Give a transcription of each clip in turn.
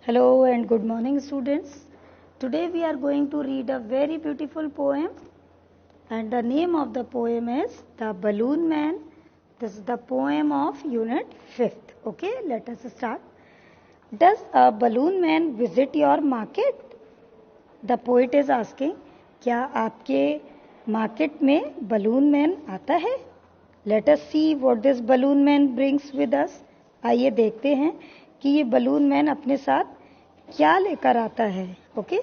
Hello and good morning, students. Today we are going to read a very beautiful poem, and the name of the poem is The Balloon Man. This is the poem of Unit 5th. Okay, let us start. Does a balloon man visit your market? The poet is asking, क्या आपके market में balloon man आता है? Let us see what this balloon man brings with us. आइए देखते हैं कि ये बलून मैन अपने साथ क्या लेकर आता है. Okay,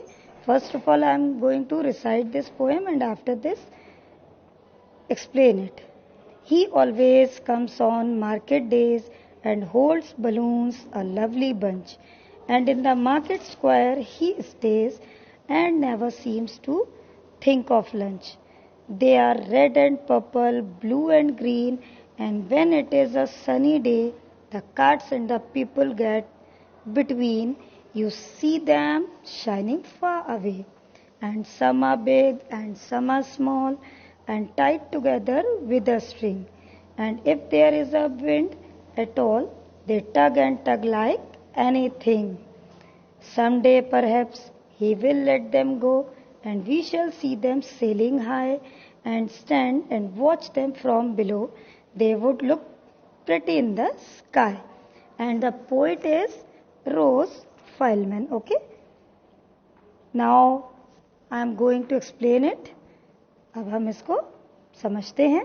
first of all I am going to recite this poem and after this explain it. He always comes on market days and holds balloons, a lovely bunch. And in the market square he stays and never seems to think of lunch. They are red and purple, blue and green, and when it is a sunny day, the carts and the people get between. You see them shining far away, and some are big and some are small and tied together with a string. And if there is a wind at all, they tug and tug like anything. Someday perhaps he will let them go, and we shall see them sailing high and stand and watch them from below. They would look pretty in the sky. And the poet is Rose Feldman. Okay. Now I am going to explain it. अब हम इसको समझते हैं.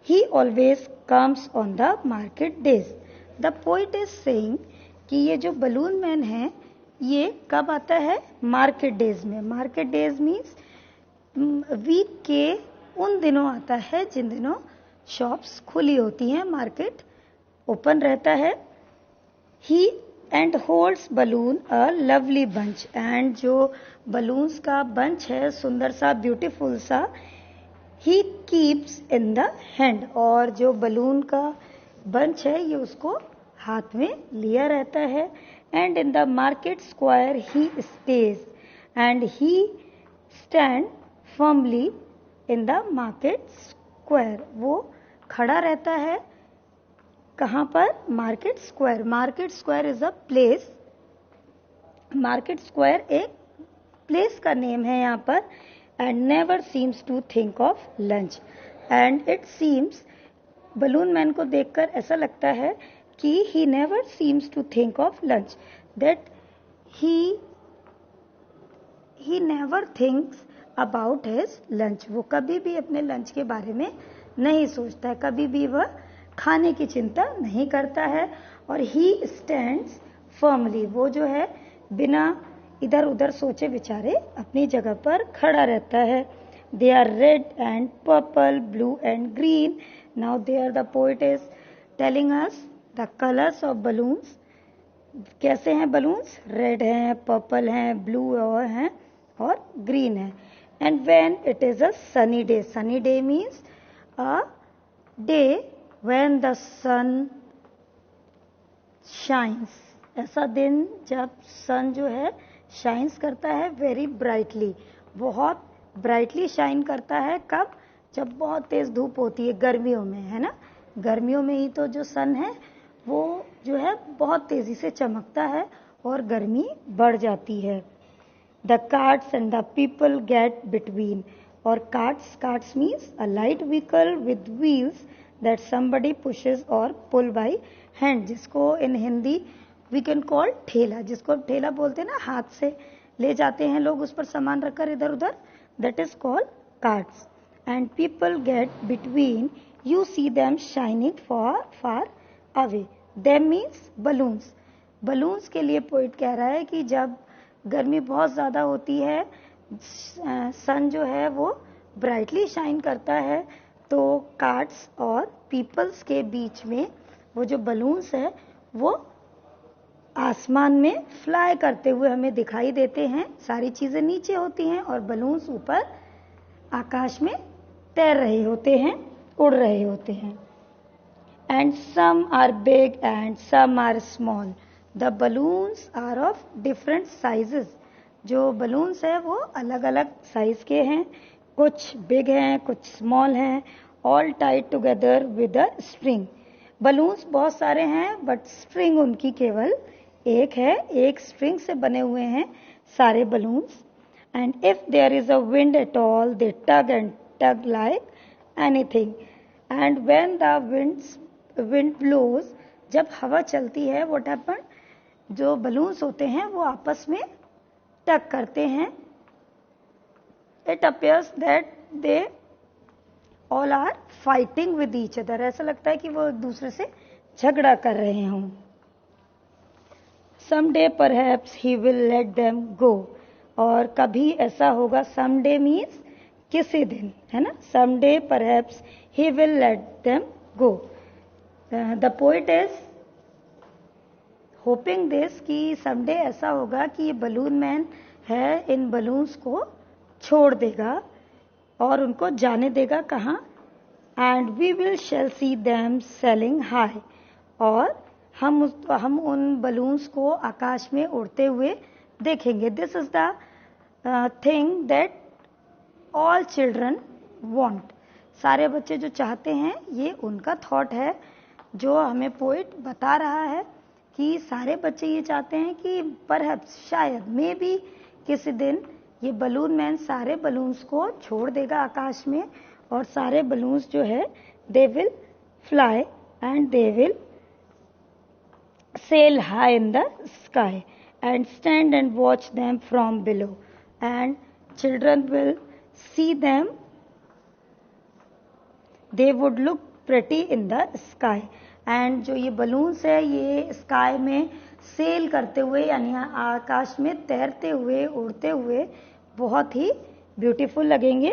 He always comes on the market days. The poet is saying कि ये जो balloon man है ये कब आता है? मार्केट डेज में. मार्केट डेज मीन्स वीक के उन दिनों आता है जिन दिनों शॉप्स खुली होती हैं, मार्केट ओपन रहता है. He and holds balloon a lovely bunch. And जो बलून्स का बंच है, सुंदर सा, ब्यूटीफुल सा, he keeps in the hand. और जो बलून का बंच है ये उसको हाथ में लिया रहता है. And in the market square he stays and he stand firmly in the market square. वो खड़ा रहता है कहाँ पर? Market square. Market square is a place. Market square एक प्लेस का नेम है यहाँ पर. And never seems to think of lunch. And it seems, balloon man को देखकर ऐसा लगता है कि he never seems to think of lunch. That he never thinks about his lunch. वो कभी भी अपने लंच के बारे में नहीं सोचता है, कभी भी वह खाने की चिंता नहीं करता है. और ही स्टैंड्स फर्मली, वो जो है बिना इधर उधर सोचे विचारे अपनी जगह पर खड़ा रहता है. They are red and purple, blue and green. Now they are, the poet is telling us the colours of balloons. कैसे हैं बलून्स? रेड हैं, पर्पल हैं, ब्लू हैं और ग्रीन है. And when it is a sunny day. Sunny day means a day when the sun shines. ऐसा दिन जब सन जो है शाइन्स करता है वेरी ब्राइटली, बहुत ब्राइटली शाइन करता है. कब? जब बहुत तेज धूप होती है, गर्मियों में, है ना. गर्मियों में ही तो जो सन है वो जो है बहुत तेजी से चमकता है और गर्मी बढ़ जाती है. The carts and the people get between. और carts means a light vehicle with wheels that somebody pushes or pull by hand, जिसको in Hindi we can call ठेला. जिसको ठेला बोलते हैं ना, हाथ से ले जाते हैं लोग उस पर सामान रखकर इधर उधर, that is called carts. And people get between. You see them shining far away. Them means balloons. balloons के लिए पोइट कह रहा है कि जब गर्मी बहुत ज़्यादा होती है, सन जो है वो ब्राइटली शाइन करता है, तो कार्ट्स और पीपल्स के बीच में वो जो बलून्स है वो आसमान में फ्लाई करते हुए हमें दिखाई देते हैं. सारी चीजें नीचे होती हैं और बलून्स ऊपर आकाश में तैर रहे होते हैं, उड़ रहे होते हैं. And some are big and some are small. The balloons are of different sizes. जो बलून्स है वो अलग अलग साइज के हैं. कुछ बिग हैं, कुछ स्मॉल हैं. All Tide together with a string. Balloons बहुत सारे हैं बट स्ट्रिंग उनकी केवल एक है, एक स्ट्रिंग से बने हुए हैं सारे balloons. And if there is a wind at all they tug and tug like anything. And when the wind blows, जब हवा चलती है, व्हाट हैपन, जो बलून्स होते हैं वो आपस में टग करते हैं. It appears that they all are fighting with each other. ऐसा लगता है कि वो एक दूसरे से झगड़ा कर रहे हों. someday perhaps he will let them go. और कभी ऐसा होगा, someday means किसी दिन, है ना. someday perhaps he will let them go. The poet is hoping this कि someday ऐसा होगा कि ये बलून मैन है इन बलून्स को छोड़ देगा और उनको जाने देगा कहाँ. And we will shall see them sailing high. और हम उन बलून्स को आकाश में उड़ते हुए देखेंगे. This is the thing that all children want. सारे बच्चे जो चाहते हैं, ये उनका थॉट है जो हमें पोइट बता रहा है कि सारे बच्चे ये चाहते हैं कि परहैप्स, शायद, मे बी, किसी दिन ये बलून मैन सारे बलून्स को छोड़ देगा आकाश में और सारे बलून्स जो है they will fly and they will sail high in the sky and stand and watch them from below, and children will see them. They would look pretty in the sky. and जो ये balloons है ये sky में cell करते हुए यानी आकाश में तैरते हुए उड़ते हुए बहुत ही ब्यूटीफुल लगेंगे,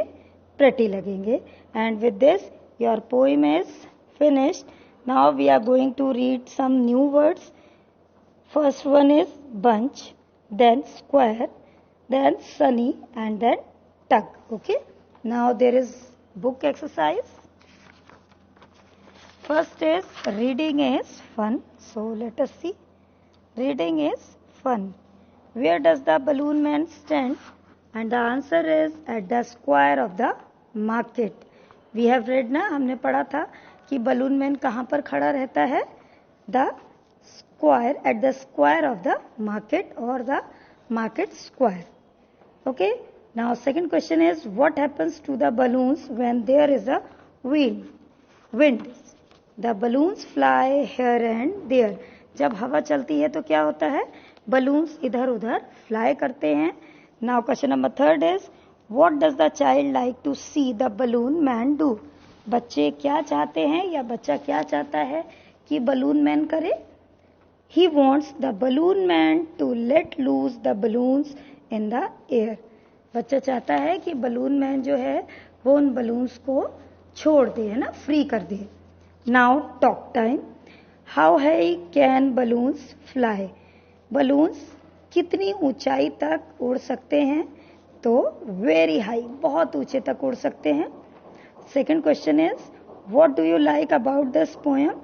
प्रेटी लगेंगे. And with this your poem is finished. Now we are going to read some new words. First one is bunch, then square, then sunny, and then tug. Okay. Now there is book exercise. First is reading is fun. So let us see. Reading is fun. Where does the balloon man stand? And the answer is at the square of the market. We have read ना, हमने पढ़ा था कि balloon man कहाँ पर खड़ा रहता है. The square, at the square of the market और the market square. Okay. Now second question is what happens to the balloons when there is a wind. The balloons fly here and there. जब हवा चलती है तो क्या होता है, balloons इधर उधर फ्लाई करते हैं. Now question number third is what does the child like to see the balloon man do. बच्चे क्या चाहते हैं या बच्चा क्या चाहता है कि बलून मैन करे. He wants the balloon man to let loose the balloons in the air. बच्चा चाहता है कि बलून मैन जो है वो उन बलून्स को छोड़ दे, है ना, फ्री कर दे. Now talk time. How high can balloons fly. Balloons कितनी ऊंचाई तक उड़ सकते हैं. तो वेरी हाई, बहुत ऊंचे तक उड़ सकते हैं. Second question is, what do you like about this poem?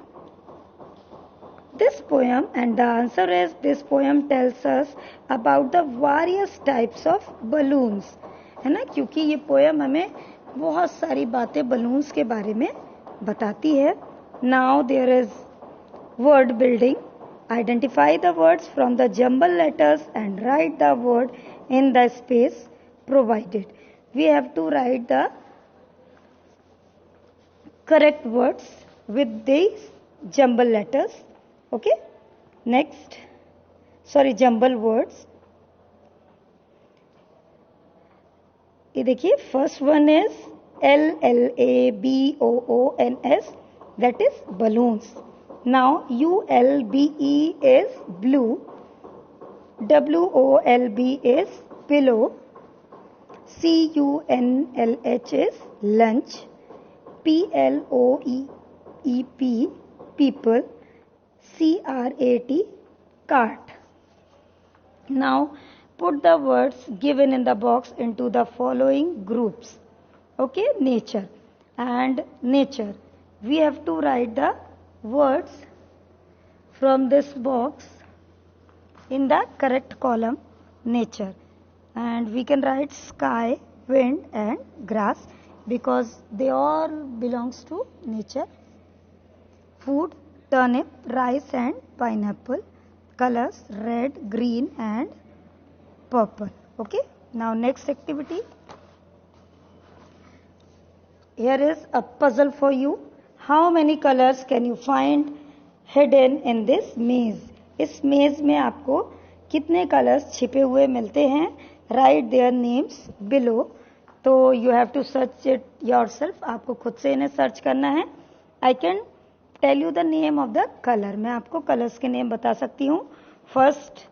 This poem, and the answer is this poem tells us about the various types of balloons. है ना, क्योंकि ये पोएम हमें बहुत सारी बातें बलून्स के बारे में बताती है. Now there is word building. Identify the words from the jumbled letters and write the word in the space provided. We have to write the correct words with these jumbled letters. Okay. Next, jumbled words. ये देखिए, first one is LLABOONS, that is balloons. Now ULBE is blue, WOLB is pillow, CUNLH is lunch, PLOEEP people, CRAT cart. Now put the words given in the box into the following groups. Okay, nature. And nature, we have to write the words from this box in the correct column, nature. And we can write sky, wind and grass because they all belongs to nature. Food, turnip, rice and pineapple. colors red, green and purple. Okay, now next activity. Here is a puzzle for you. How many colors can you find hidden in this maze? इस मेज में आपको कितने colours छिपे हुए मिलते हैं? Right there names below. तो you have to search it yourself. आपको खुद से इन्हें सर्च करना है. I can tell you the name of the colour. मैं आपको कलर्स के नेम बता सकती हूँ. First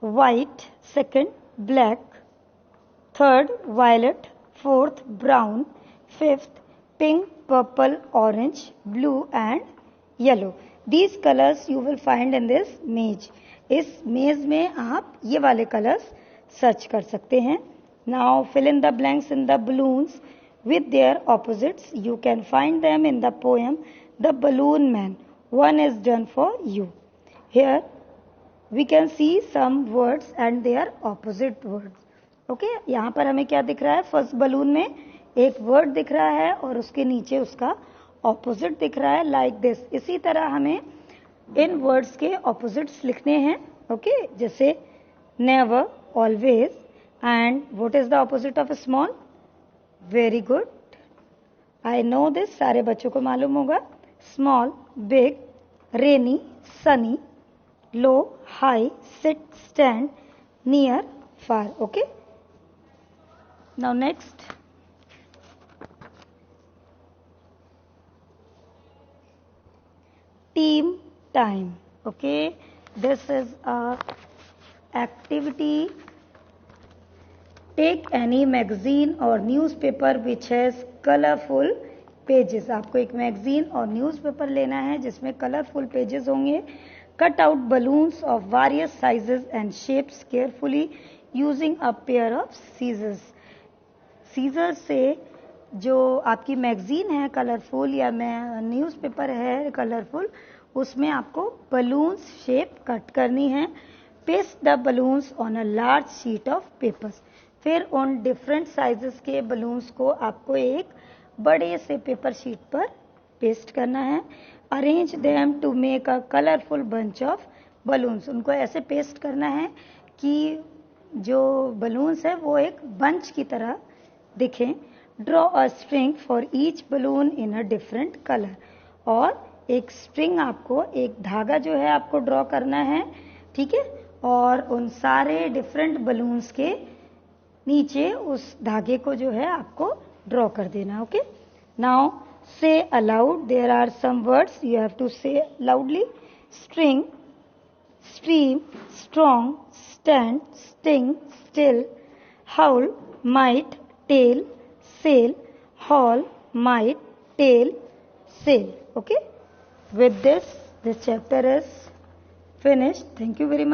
white, second black, third violet, fourth brown, fifth pink, purple, orange, blue and yellow. These colors you will find in this maze. इस मेज में आप ये वाले कलर्स सर्च कर सकते हैं. Now fill in the blanks in the balloons with their opposites. You can find them in the poem The Balloon Man. One is done for you. Here we can see some words and their opposite words. Okay, यहाँ पर हमें क्या दिख रहा है? First balloon में एक word दिख रहा है और उसके नीचे उसका ऑपोजिट दिख रहा है, लाइक दिस. इसी तरह हमें इन वर्ड्स के ऑपोजिट्स लिखने हैं. ओके, जैसे never, always and what is the opposite of small? Very good, I know this. सारे बच्चों को मालूम होगा. Small, big, rainy, sunny, low, high, sit, stand, near, far. Okay, now next. Team time. Okay, this is a activity. Take any magazine or newspaper which has colorful pages. आपको एक magazine और newspaper लेना है जिसमें colourful pages होंगे. Cut out balloons of various sizes and shapes carefully using a pair of scissors. Scissor से जो आपकी मैगजीन है कलरफुल या न्यूज़पेपर है कलरफुल, उसमें आपको बलून्स शेप कट करनी है. Paste the balloons on a large sheet of papers. फिर उन डिफरेंट साइजेस के बलून्स को आपको एक बड़े से पेपर शीट पर पेस्ट करना है. Arrange them to make a colourful bunch of balloons. उनको ऐसे पेस्ट करना है कि जो बलून्स है वो एक बंच की तरह दिखें. Draw a string for each balloon in a different colour. और एक स्ट्रिंग, आपको एक धागा जो है आपको ड्रॉ करना है. ठीक है, और उन सारे डिफरेंट बलून्स के नीचे उस धागे को जो है आपको ड्रॉ कर देना. Okay, now say aloud. There are some words you have to say loudly. String, stream, strong, stand, sting, still, haul, might, tail, sail, haul, might, tail, sail. Okay, with this chapter is finished. Thank you very much.